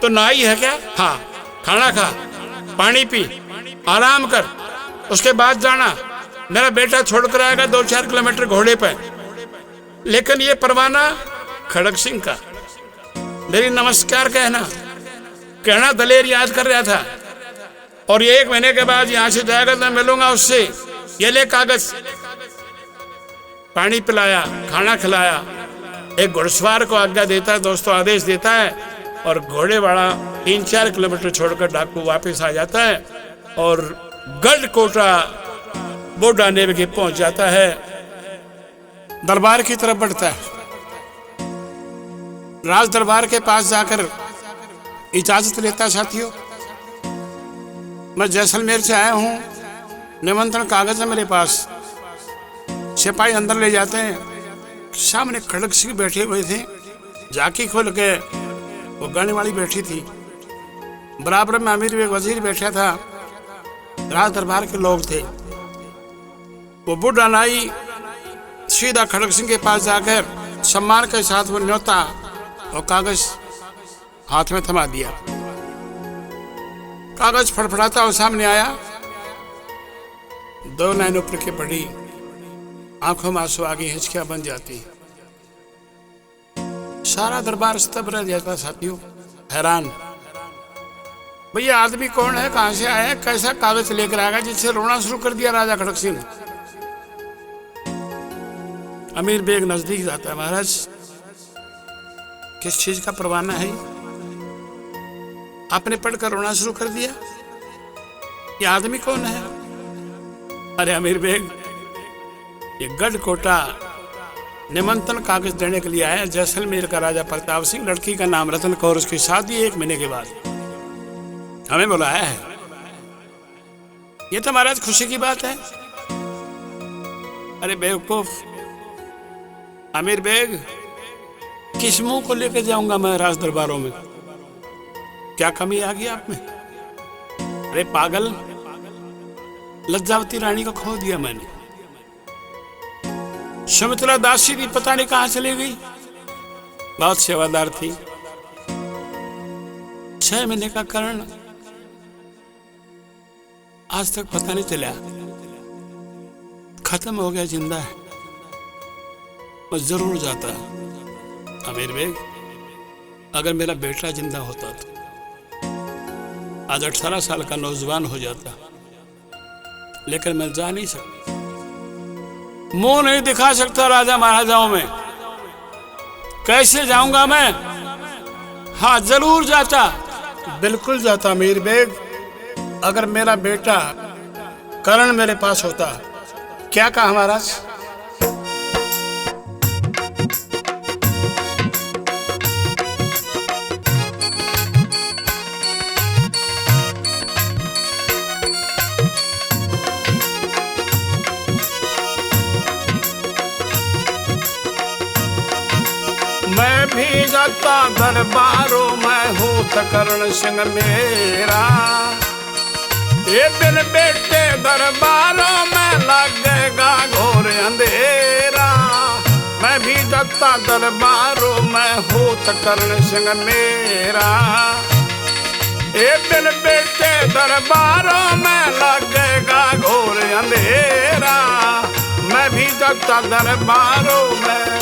तो नाई है क्या? हाँ, खाना खा, पानी पी, आराम कर, उसके बाद जाना। मेरा बेटा छोड़कर आएगा 2-4 किलोमीटर घोड़े पे। लेकिन ये परवाना खड़क सिंह का, मेरी नमस्कार कहना दलेर याद कर रहा था। और ये 1 महीने के बाद यहाँ से जाएगा तो मैं मिलूंगा उससे। ये ले कागज। पानी पिलाया, खाना खिलाया। एक घुड़सवार को आज्ञा देता है, दोस्तों आदेश देता है, और घोड़े वाला 3-4 किलोमीटर छोड़कर डाकू वापस आ जाता है और गढ़कोटा बोडा नेवगी पहुंच जाता है। दरबार की तरफ बढ़ता है। राज दरबार के पास जाकर इजाजत लेता। साथियों मैं जैसलमेर से आया हूँ, निमंत्रण कागज है मेरे पास। सिपाही अंदर ले जाते हैं। सामने खड़क सिंह बैठे हुए थे। जाकी खोल के वो गाने वाली बैठी थी। बराबर में अमीर एक वजीर बैठा था। राज दरबार के लोग थे। वो बुढ़ा नाई सीधा खड़क सिंह के पास जाकर सम्मान के साथ वो न्योता और कागज हाथ में थमा दिया। कागज फड़फड़ाता और सामने आया। 2 लाइन ऊपर के पड़ी, आंखों में आंसू आगे हिचकियां बन जाती। सारा दरबार स्तब्ध रह जाता। साथियों हैरान, भैया आदमी कौन है, कहां से आया है, कैसा कागज लेकर आएगा जिससे रोना शुरू कर दिया राजा खड़क सिंह ने। अमीर बेग नजदीक जाता है। महाराज किस चीज का परवाना है? आपने पढ़कर रोना शुरू कर दिया। ये आदमी कौन है? अरे अमीर बेग ये गढ़कोटा निमंत्रण कागज देने के लिए आया। जैसलमेर का राजा प्रताप सिंह, लड़की का नाम रतन कौर, उसकी शादी 1 महीने के बाद हमें बुलाया है। ये तो महाराज खुशी की बात है। अरे बेवकूफ अमीर बेग, किस मुंह को लेकर जाऊंगा मैं राज दरबारों में? क्या कमी आ गई आप में? अरे पागल, लज्जावती रानी को खो दिया मैंने। सुमित्रा दासी भी पता नहीं कहां चली गई। बहुत सेवादार थी। 6 महीने का कर्ण आज तक पता नहीं चला। खत्म हो गया, जिंदा है। मैं जरूर जाता अमीर बेग। अगर मेरा बेटा जिंदा होता तो आज 18 साल का नौजवान हो जाता। लेकिन मैं जा नहीं सकता, मुंह नहीं दिखा सकता राजा महाराजाओं में। कैसे जाऊंगा मैं? हाँ जरूर जाता, बिल्कुल जाता अमीर बेग। अगर मेरा बेटा करण मेरे पास होता। क्या कहा महाराज? मैं भी जाता दरबारों में हूँ करण सिंह मेरा। ये बिन बेटे दरबारों में लगेगा घोर अंधेरा। मैं भी जाता दरबारों में होत करण सिंह मेरा। ये बिन बेटे दरबारों में लगेगा घोर अंधेरा। मैं भी जाता दरबारों में।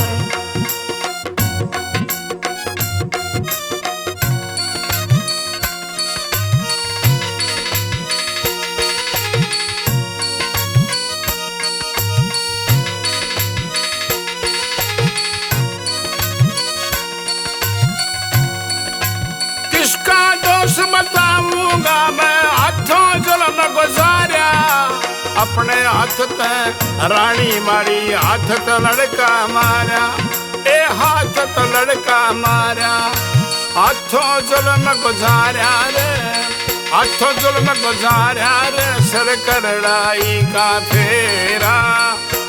किसका दोष बताऊंगा मैं, हाथों जुल्म गुजारा। अपने हाथ ते रानी मारी, हाथ तो लड़का मारा। ए हाथ तो लड़का मारा, हाथों जुल्म गुजारा रे, हाथों जुल्म गुजारा रे। सिर करड़ाई का फेरा।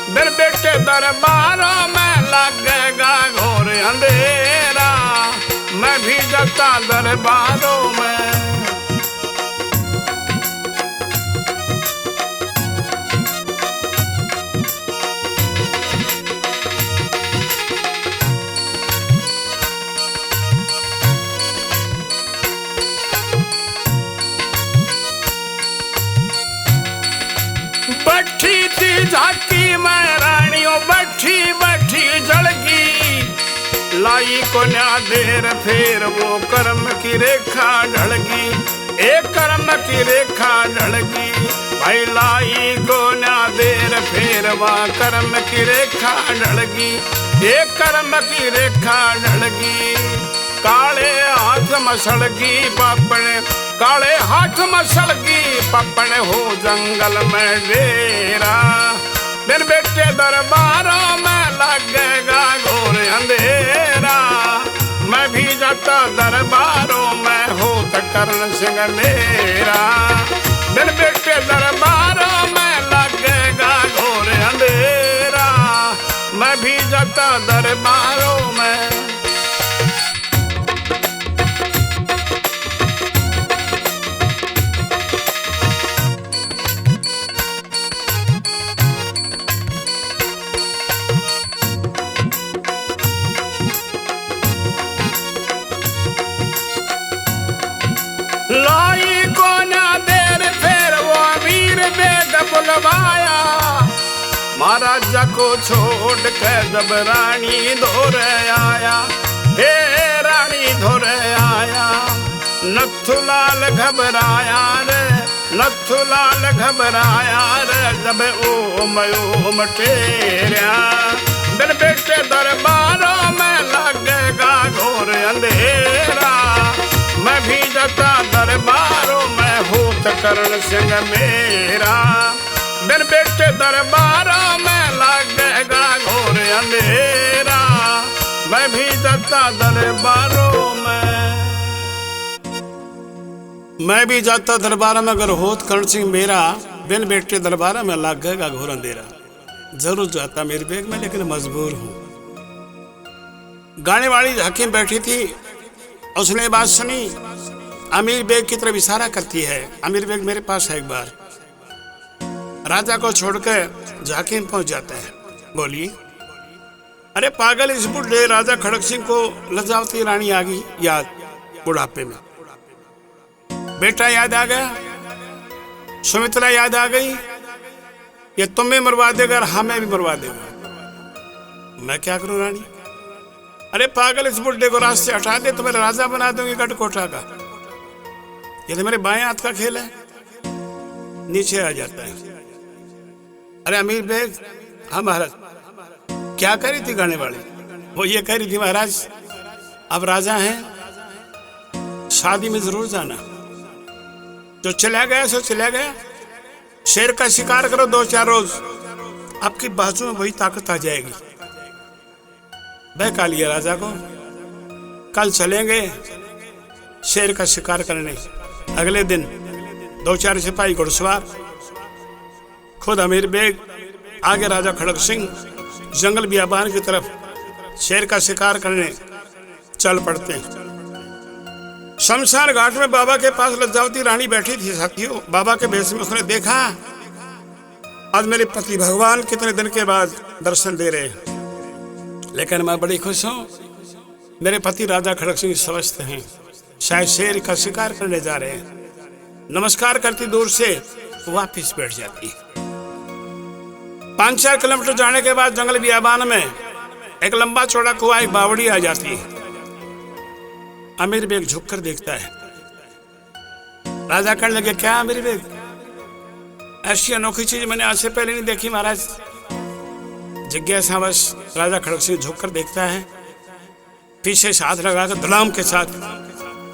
बिन बेटे दरबारों में लगेगा घोर अंधेरा। मैं भी जाता दरबारों में। बैठी थी झांकी में रानियों, बैठी बैठी जलगी। लाई को न्या देर फेर वो कर्म की रेखा ढलगी। एक कर्म की रेखा ढलगी भाई। लाई को न्या देर फेर वह कर्म की रेखा ढलगी। एक कर्म की रेखा ढलगी। काले हाथ मसलगी पापने, काले हाथ मसलगी पापने हो जंगल में डेरा। बिन बेटे दरबारों में लगेगा घोर अंधेरा। मैं भी जाता दरबारों में होत करण सिंह मेरा। बिन बेटे दरबारों में लगेगा घोर अंधेरा। मैं भी जाता दरबारों में। लाई को ना देर फेर वो अमीर बेग बुलवाया। महाराजा को छोड़ के जब रानी धोरे आया। हे रानी धोरे आया। नथुलाल घबराया रे, नथुलाल घबराया रे। जब ओम ओम टेरा। बिन बेटे दरबारों में लगेगा घोर अंधेरा। मैं भी जाता दरबारों में होत करण सिंह मेरा। बिन बेटे दरबारों में लगेगा घोर अंधेरा। मैं भी जाता दरबारों में। मैं भी जाता दरबार में अगर होत करण सिंह मेरा। बिन बेटे दरबार में लगेगा घोर अंधेरा। जरूर जाता मेरे बेग में, लेकिन मजबूर हूँ। गाने वाली झांकी बैठी थी, उसने बात सुनी। अमीर बेग की तरफ इशारा करती है। अमीर बेग मेरे पास है एक बार। राजा को छोड़कर झांकी में पहुंच जाता है। बोलिए। अरे पागल, इस बुढ़े राजा खड़क सिंह को लजावती रानी आ गई याद बुढ़ापे में। बेटा याद आ गया, सुमित्रा याद आ गई। ये तुम्हें मरवा देगा और हमें भी मरवा देगा। मैं क्या करूं रानी? अरे पागल, इस बुढ़े को रास्ते से हटा दे तो मैं राजा बना दूंगी गढ़कोटा का। ये तो मेरे बाएं हाथ का खेल है। नीचे आ जाता है। अरे अमीर बेग, हाँ महाराज। क्या कह रही थी गाने वाली? वो ये कह रही थी महाराज अब राजा हैं, शादी में जरूर जाना। जो चला गया सो चला गया। शेर का शिकार करो 2-4 रोज, आपकी बाजू में वही ताकत आ जाएगी। बहका लिया राजा को। कल चलेंगे शेर का शिकार करने। अगले दिन 2-4 सिपाही घुड़सवार, खुद अमीर बेग, आगे राजा खड़क सिंह जंगल बियाबान की तरफ शेर का शिकार करने चल पड़ते हैं। शमशान घाट में बाबा के पास लज्जावती रानी बैठी थी साथियों। बाबा के भेष में उसने देखा आज मेरे पति भगवान कितने दिन के बाद दर्शन दे रहे हैं, लेकिन मैं बड़ी खुश हूँ। मेरे पति राजा खड़ग सिंह स्वस्थ हैं, शायद शेर का शिकार करने जा रहे हैं। नमस्कार करती दूर से वापिस बैठ जाती। 5-4 किलोमीटर जाने के बाद जंगल बियाबान में एक लंबा चौड़ा कुआं, एक बावड़ी आ जाती है। अमीर बेग झुककर देखता है। राजा कहने लगे, क्या अमीर बेग, ऐसी अनोखी चीज मैंने आज से पहले नहीं देखी महाराज। जिज्ञासावश राजा खड़ग सिंह झुककर देखता है, पीछे से हाथ लगाकर धड़ाम के साथ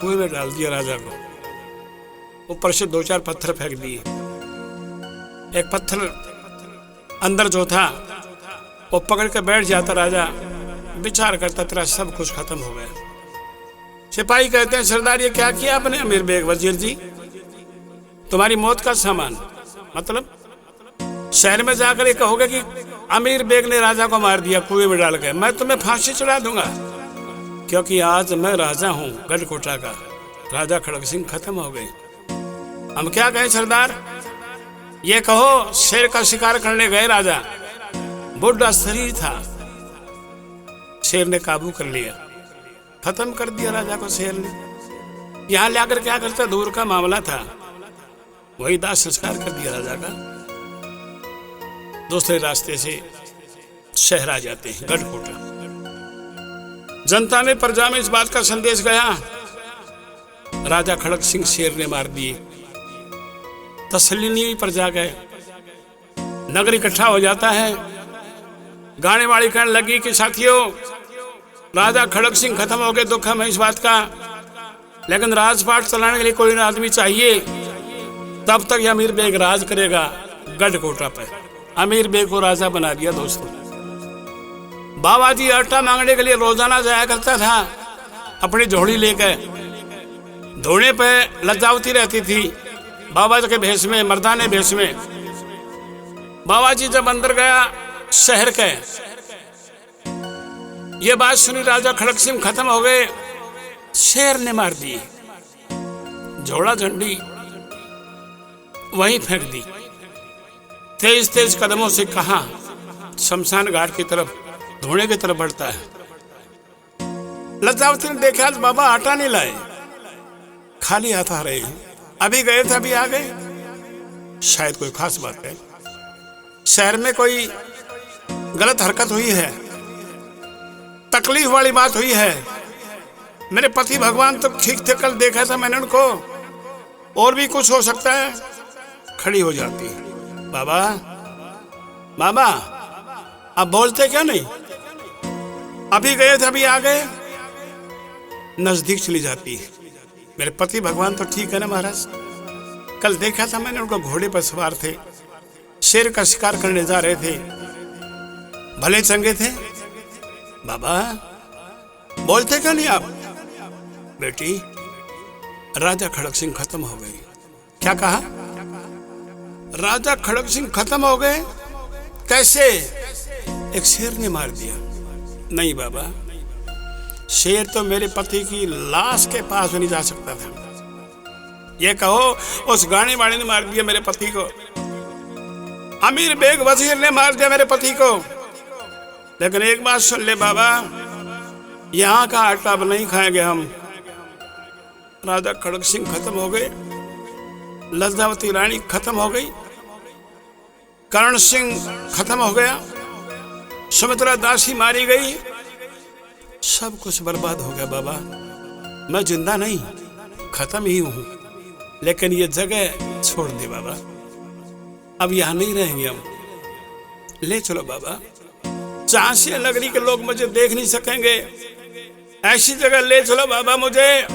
कुएं में डाल दिया राजा को। ऊपर से 2-4 पत्थर फेंक दिए। एक पत्थर अंदर जो था वो पकड़ के बैठ जाता। राजा विचार करता, तेरा सब कुछ खत्म हो गया। सिपाही कहते हैं, सरदार ये क्या किया आपने? अमीर बेग, वजीर जी, तुम्हारी मौत का सामान, मतलब शहर में जाकर ये कहोगे कि अमीर बेग ने राजा को मार दिया कुएं में डाल के, मैं तुम्हें फांसी चढ़ा दूंगा, क्योंकि आज मैं राजा हूं गढ़कोटा का। राजा खड़ग सिंह खत्म हो गए। हम क्या कहें सरदार? ये कहो शेर का शिकार करने गए राजा, बुढ़ा शरीर था, शेर ने काबू कर लिया, खत्म कर दिया राजा को शेर ने। यहां लाकर क्या करता, दूर का मामला था, वही दाह संस्कार कर दिया राजा का। दूसरे रास्ते से शहर आ जाते हैं गढ़कोटा। जनता में, प्रजा में इस बात का संदेश गया, राजा खड़ग सिंह शेर ने मार दिए। तसल्ली नहीं हुई प्रजा गए, नगर इकट्ठा हो जाता है। गाने वाली कहने लगी कि साथियों, राजा खड़ग सिंह खत्म हो गए, दुख है इस बात का, लेकिन राजपाट चलाने के लिए कोई आदमी चाहिए, तब तक यह अमीर बेग राज करेगा गढ़कोटा पर। अमीर बेग को राजा बना दिया। दोस्तों, बाबा जी आटा मांगने के लिए रोजाना जाया करता था अपनी झोली लेकर। धोने पे लज्जावती रहती थी बाबा के भेष में, मर्दाने भेष में। बाबा जी जब अंदर गया शहर के, ये बात सुनी राजा खड़ग सिंह खत्म हो गए, शेर ने मार दी। झोला झंडी वहीं फेंक दी। तेज तेज कदमों से कहा शमशान घाट की तरफ, धोने की तरफ बढ़ता है। लज्जावती ने देखा आज बाबा आटा नहीं लाए, खाली हाथ आ रहे हैं। अभी गए थे अभी आ गए, शायद कोई खास बात है, शहर में कोई गलत हरकत हुई है, तकलीफ वाली बात हुई है। मेरे पति भगवान तो ठीक थे, कल देखा था मैंने उनको, और भी कुछ हो सकता है। खड़ी हो जाती है। बाबा, बाबा, आप बोलते क्या नहीं? अभी गए थे अभी आ गए। नजदीक चली जाती है। मेरे पति भगवान तो ठीक है ना महाराज, कल देखा था मैंने उनको, घोड़े पर सवार थे, शेर का शिकार करने जा रहे थे, भले चंगे थे। बाबा, बोलते क्या नहीं आप? बेटी, राजा खड़ग सिंह खत्म हो गए। क्या कहा? राजा खड़ग सिंह खत्म हो गए? कैसे? एक शेर ने मार दिया। नहीं बाबा, शेर तो मेरे पति की लाश के पास नहीं जा सकता था। ये कहो उस गाने वाले ने मार दिया मेरे पति को, अमीर बेग वजीर ने मार दिया मेरे पति को। लेकिन एक बात सुन ले बाबा, यहाँ का आटा अब नहीं खाएंगे हम। राजा खड़ग सिंह खत्म हो गए, लज्जावती रानी खत्म हो गई, करण सिंह खत्म हो गया, सुमित्रा दासी मारी गई, सब कुछ बर्बाद हो गया बाबा। मैं जिंदा नहीं, खत्म ही हूं, लेकिन ये जगह छोड़ दे बाबा, अब यहां नहीं रहेंगे हम। ले चलो बाबा, जहां से नगरी के लोग मुझे देख नहीं सकेंगे, ऐसी जगह ले चलो बाबा मुझे।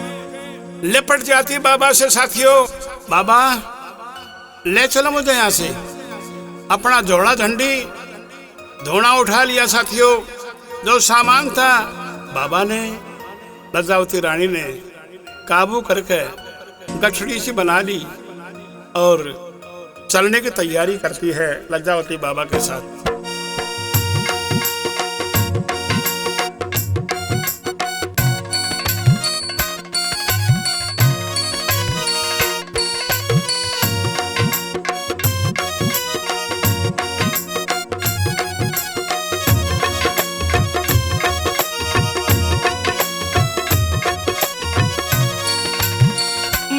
लिपट जाती बाबा से साथियों, बाबा ले चलो मुझे यहां से। अपना झोला झंडी धोना उठा लिया साथियों, जो सामान था बाबा ने, लज्जावती रानी ने काबू करके गठड़ी सी बना ली और चलने की तैयारी करती है लज्जावती बाबा के साथ।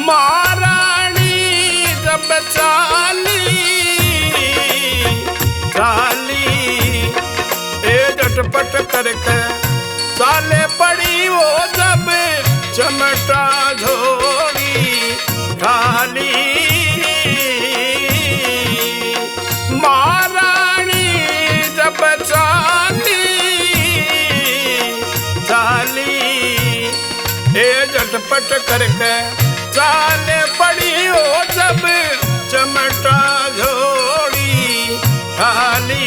महारानी जब चाली ए झटपट करके चाले पड़ी वो जब चमटा झोड़ी खाली। महारानी जब चाली ए झटपट करके चाले पड़ी हो जब चमटा झोड़ी खाली।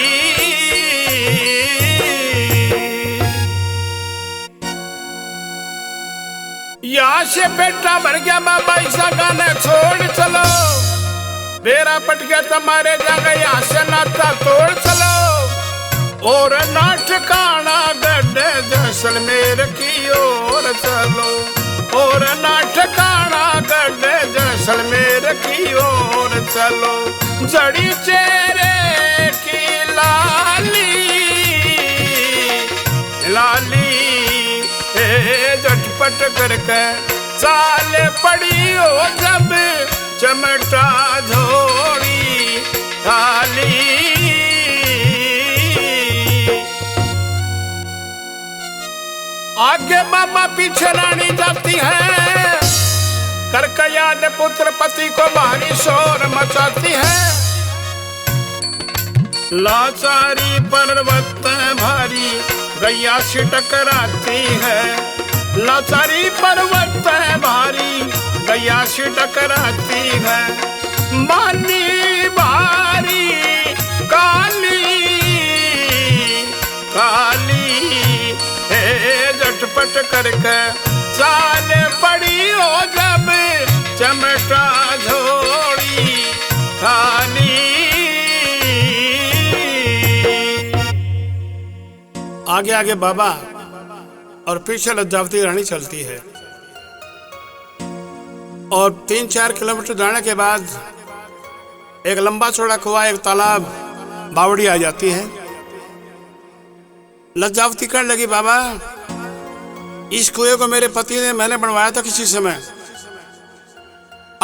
यहाँ से पेटा भर गया बाबा ऐसा गाना छोड़ चलो, बेरा पट गया तुम्हारे जगह यहाँ से नाता तोड़ चलो। और ना ठिकाना गड्ढे जैसलमेर की ओर चलो, और ना ठिकाना गड्ढे जैसलमेर की ओर चलो। जड़ी चेहरे की लाली लाली झटपट करके चाले पड़ी हो जब चमटा झोड़ी खाली। आगे मामा पीछे रानी जाती है, करके याद पुत्र पति को भारी शोर मचाती है। लाचारी पर्वत भारी गैया से टकराती है, लाचारी पर्वत भारी गैया से टकराती है। मानी भारी काली काली झटपट करके चाले पड़ी हो जब चमटा झोड़ी खाली। आगे आगे बाबा और पीछे लज्जावती रानी चलती है, और 3-4 किलोमीटर जाने के बाद एक लंबा चौड़ा कुआं, एक तालाब, बावड़ी आ जाती है। लज्जावती कहने लगी, बाबा इस कुएं को मेरे पति ने मैंने बनवाया था किसी समय,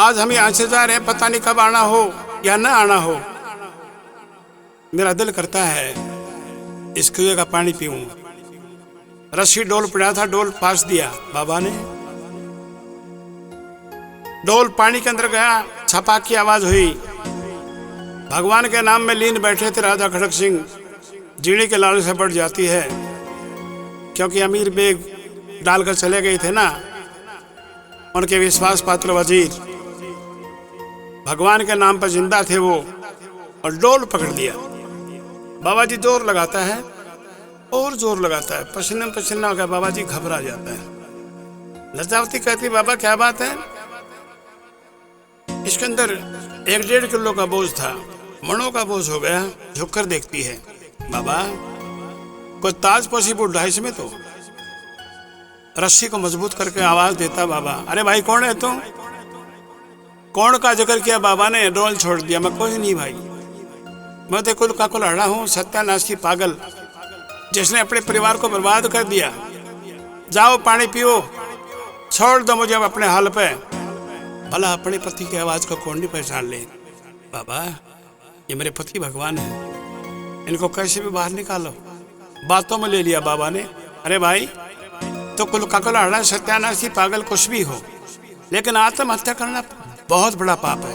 आज हम यहाँ से जा रहे हैं, पता नहीं कब आना हो या ना आना हो। मेरा दिल करता है इस कुएं का पानी पीऊं। रस्सी डोल पड़ा था, डोल पास दिया बाबा ने, डोल पानी के अंदर गया, छपा की आवाज हुई। भगवान के नाम में लीन बैठे थे राजा खड़क सिंह। जीने के लाल से बढ़ जाती है, क्योंकि अमीर बेग डालकर चले गए थे ना, उनके विश्वास पात्र वजीर भगवान के नाम पर जिंदा थे वो, और डोल पकड़ लिया। बाबा जी जोर लगाता है और जोर लगाता है, पसीना पसीना हो गया, बाबा जी घबरा जाता है। लज्जावती कहती, बाबा क्या बात है? इसके अंदर 1-1.5 किलो का बोझ था, मणों का बोझ हो गया। झुककर देखती है, बाबा कोई ताज पोशी बुढ़ा है इसमें तो। रस्सी को मजबूत करके आवाज देता बाबा, अरे भाई कौन है तुम? कौन का जिक्र किया बाबा ने? डोल छोड़ दिया। मैं कोई नहीं भाई, मैं तो कुल का कुल हड़ा हूँ, सत्यानाश की पागल, जिसने अपने परिवार को बर्बाद कर दिया। जाओ पानी पियो, छोड़ दो मुझे अपने हाल पे। भला अपने पति की आवाज को कौन नहीं पहचान ले? बाबा ये मेरे पति भगवान है, इनको कैसे भी बाहर निकालो। बातों में ले लिया बाबा ने। अरे भाई तो कुल काकल हड़ा, सत्यानाश की पागल, कुछ भी हो, लेकिन आत्महत्या करना बहुत बड़ा पाप है।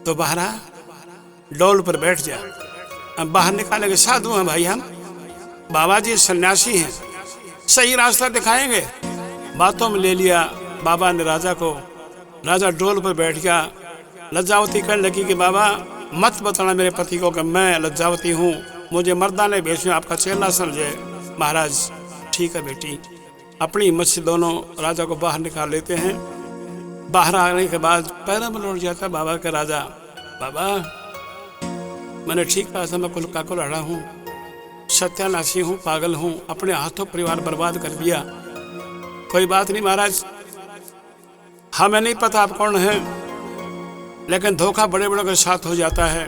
तो बाहर आ, डोल पर बैठ जा। अब बाहर निकालेंगे, साधु हैं भाई हम, बाबा जी सन्यासी हैं, सही रास्ता दिखाएंगे। बातों में ले लिया बाबा ने राजा को। राजा डोल पर बैठ गया। लज्जावती कहने लगी कि बाबा मत बताना मेरे पति को कि मैं लज्जावती हूँ, मुझे मर्दाने भेजो, आपका चेला समझे। महाराज ठीक है बेटी। अपनी हिम्मत से दोनों राजा को बाहर निकाल लेते हैं। बाहर आने के बाद पैरों में लौट जाता बाबा का राजा। बाबा मैंने ठीक कहा था, मैं कुल का कुल हड़ा हूँ, सत्यानाशी हूँ, पागल हूँ, अपने हाथों परिवार बर्बाद कर दिया। कोई बात नहीं महाराज, हमें नहीं पता आप कौन हैं, लेकिन धोखा बड़े बड़ों के साथ हो जाता है।